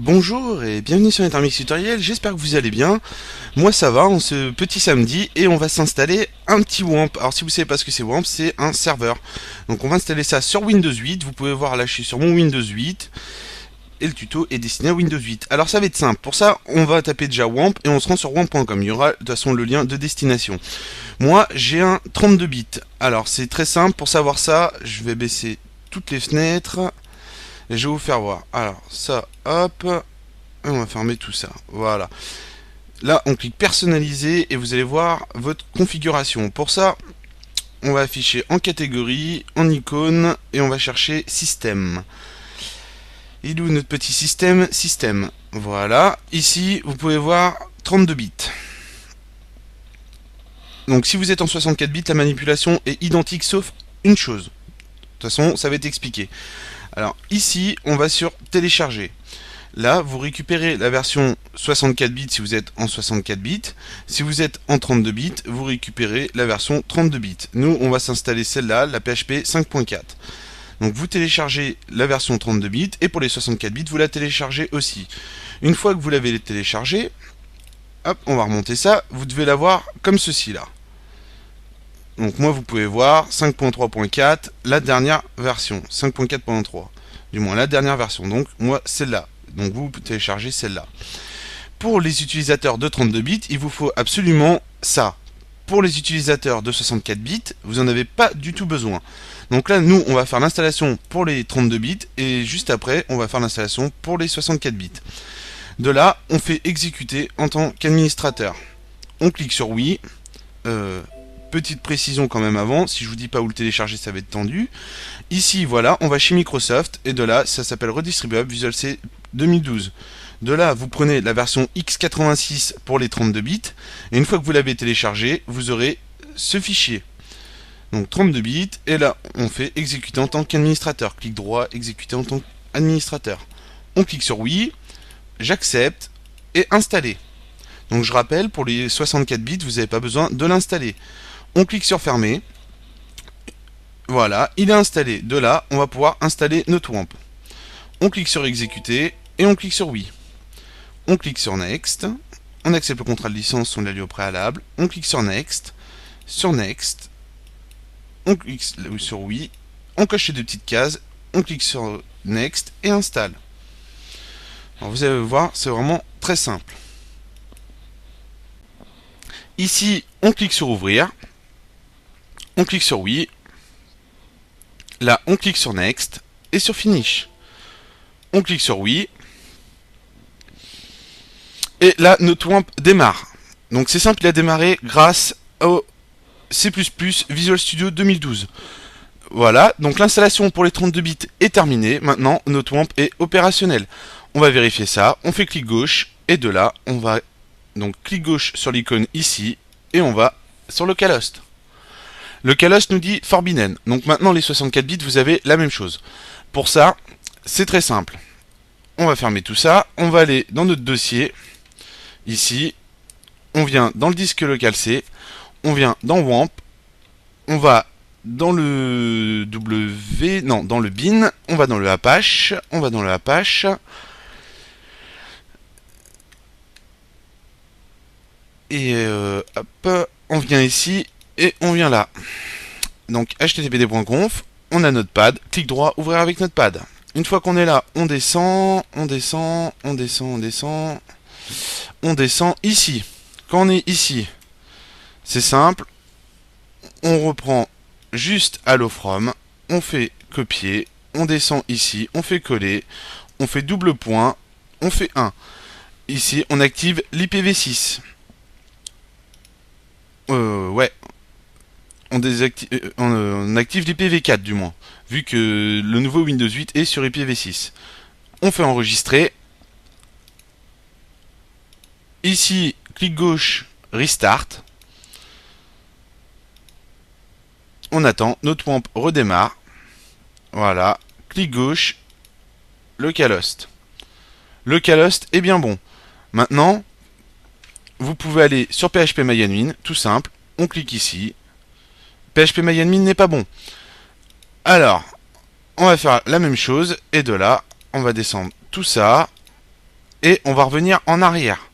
Bonjour et bienvenue sur Intermix Tutoriel, j'espère que vous allez bien. Moi ça va, en ce petit samedi, et on va s'installer un petit WAMP. Alors si vous savez pas ce que c'est WAMP, c'est un serveur. Donc on va installer ça sur Windows 8, vous pouvez voir là je suis sur mon Windows 8, et le tuto est destiné à Windows 8. Alors ça va être simple, pour ça on va taper déjà WAMP, et on se rend sur WAMP.com, il y aura de toute façon le lien de destination. Moi j'ai un 32 bits, alors c'est très simple, pour savoir ça, je vais baisser toutes les fenêtres. Et je vais vous faire voir. Alors, ça, hop. Et on va fermer tout ça. Voilà. Là, on clique personnaliser et vous allez voir votre configuration. Pour ça, on va afficher en catégorie, en icône et on va chercher système. Il est où notre petit système? Système. Voilà. Ici, vous pouvez voir 32 bits. Donc, si vous êtes en 64 bits, la manipulation est identique sauf une chose. De toute façon, ça va être expliqué. Alors ici, on va sur télécharger. Là, vous récupérez la version 64 bits si vous êtes en 64 bits. Si vous êtes en 32 bits, vous récupérez la version 32 bits. Nous, on va s'installer celle-là, la PHP 5.4. Donc vous téléchargez la version 32 bits et pour les 64 bits, vous la téléchargez aussi. Une fois que vous l'avez téléchargée, hop, on va remonter ça. Vous devez l'avoir comme ceci là. Donc moi vous pouvez voir 5.3.4, la dernière version, 5.4.3, du moins la dernière version, donc moi celle-là, donc vous téléchargez celle-là. Pour les utilisateurs de 32 bits, il vous faut absolument ça. Pour les utilisateurs de 64 bits, vous n'en avez pas du tout besoin. Donc là, nous, on va faire l'installation pour les 32 bits, et juste après, on va faire l'installation pour les 64 bits. De là, on fait exécuter en tant qu'administrateur. On clique sur oui. Petite précision quand même avant, si je vous dis pas où le télécharger, ça va être tendu. Ici, voilà, on va chez Microsoft, et de là, ça s'appelle Redistribuable Visual C 2012. De là, vous prenez la version x86 pour les 32 bits, et une fois que vous l'avez téléchargé, vous aurez ce fichier. Donc 32 bits, et là, on fait exécuter en tant qu'administrateur. Clic droit, exécuter en tant qu'administrateur. On clique sur oui, j'accepte, et installer. Donc je rappelle, pour les 64 bits, vous n'avez pas besoin de l'installer. On clique sur fermer. Voilà, il est installé. De là, on va pouvoir installer notre WAMP. On clique sur exécuter et on clique sur oui. On clique sur next. On accepte le contrat de licence, on l'a lu au préalable. On clique sur next. Sur next. On clique sur oui. On coche ces deux petites cases. On clique sur next et installe. Alors vous allez voir, c'est vraiment très simple. Ici, on clique sur ouvrir. On clique sur oui. Là, on clique sur next et sur finish. On clique sur oui. Et là, notre WAMP démarre. Donc c'est simple, il a démarré grâce au C++ Visual Studio 2012. Voilà, donc l'installation pour les 32 bits est terminée. Maintenant, notre WAMP est opérationnel. On va vérifier ça. On fait clic gauche et de là, on va donc clic gauche sur l'icône ici et on va sur le localhost. Le localhost nous dit Forbidden. Donc maintenant, les 64 bits, vous avez la même chose. Pour ça, c'est très simple. On va fermer tout ça. On va aller dans notre dossier. Ici, on vient dans le disque local C. On vient dans WAMP. On va dans le W... Non, dans le bin. On va dans le Apache. On va dans le Apache. Et hop, on vient ici. Et on vient là. Donc httpd.conf, on a Notepad, clic droit, ouvrir avec Notepad. Une fois qu'on est là, on descend, on descend, on descend, on descend, on descend ici. Quand on est ici, c'est simple, on reprend juste Hello From, on fait copier, on descend ici, on fait coller, on fait double point, on fait 1. Ici, on active l'IPv6. Ouais. On active l'IPv4 du moins, vu que le nouveau Windows 8 est sur IPv6. On fait enregistrer. Ici, clic gauche, restart. On attend, notre WAMP redémarre. Voilà, clic gauche, localhost. Localhost est bien bon. Maintenant, vous pouvez aller sur phpMyAdmin, tout simple. On clique ici. phpMyAdmin n'est pas bon. Alors, on va faire la même chose, et de là, on va descendre tout ça, et on va revenir en arrière.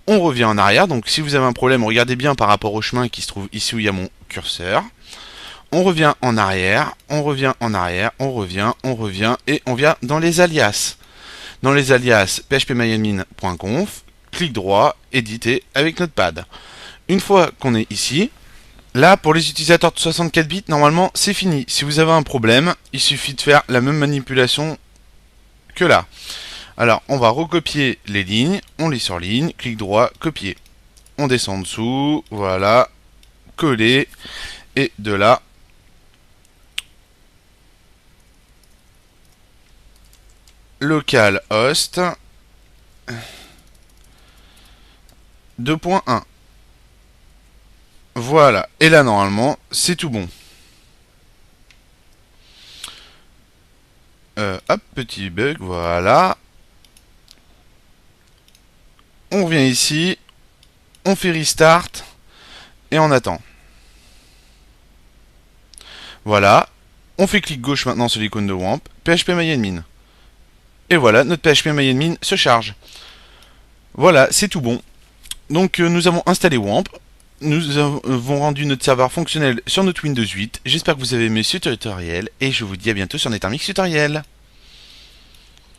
On revient en arrière, donc si vous avez un problème, regardez bien par rapport au chemin qui se trouve ici où il y a mon curseur. On revient en arrière, on revient en arrière, on revient, et on vient dans les alias. Dans les alias, phpMyAdmin.conf, clic droit, éditer avec Notepad. Une fois qu'on est ici, là, pour les utilisateurs de 64 bits, normalement, c'est fini. Si vous avez un problème, il suffit de faire la même manipulation que là. Alors, on va recopier les lignes, on lit sur ligne, clic droit, copier. On descend en dessous, voilà, coller, et de là, localhost 2.1. Voilà, et là normalement c'est tout bon. Hop, petit bug, voilà. On revient ici, on fait restart et on attend. Voilà, on fait clic gauche maintenant sur l'icône de WAMP, phpMyAdmin. Et voilà, notre phpMyAdmin se charge. Voilà, c'est tout bon. Donc nous avons installé WAMP. Nous avons rendu notre serveur fonctionnel sur notre Windows 8. J'espère que vous avez aimé ce tutoriel et je vous dis à bientôt sur NetArmix Tutoriel.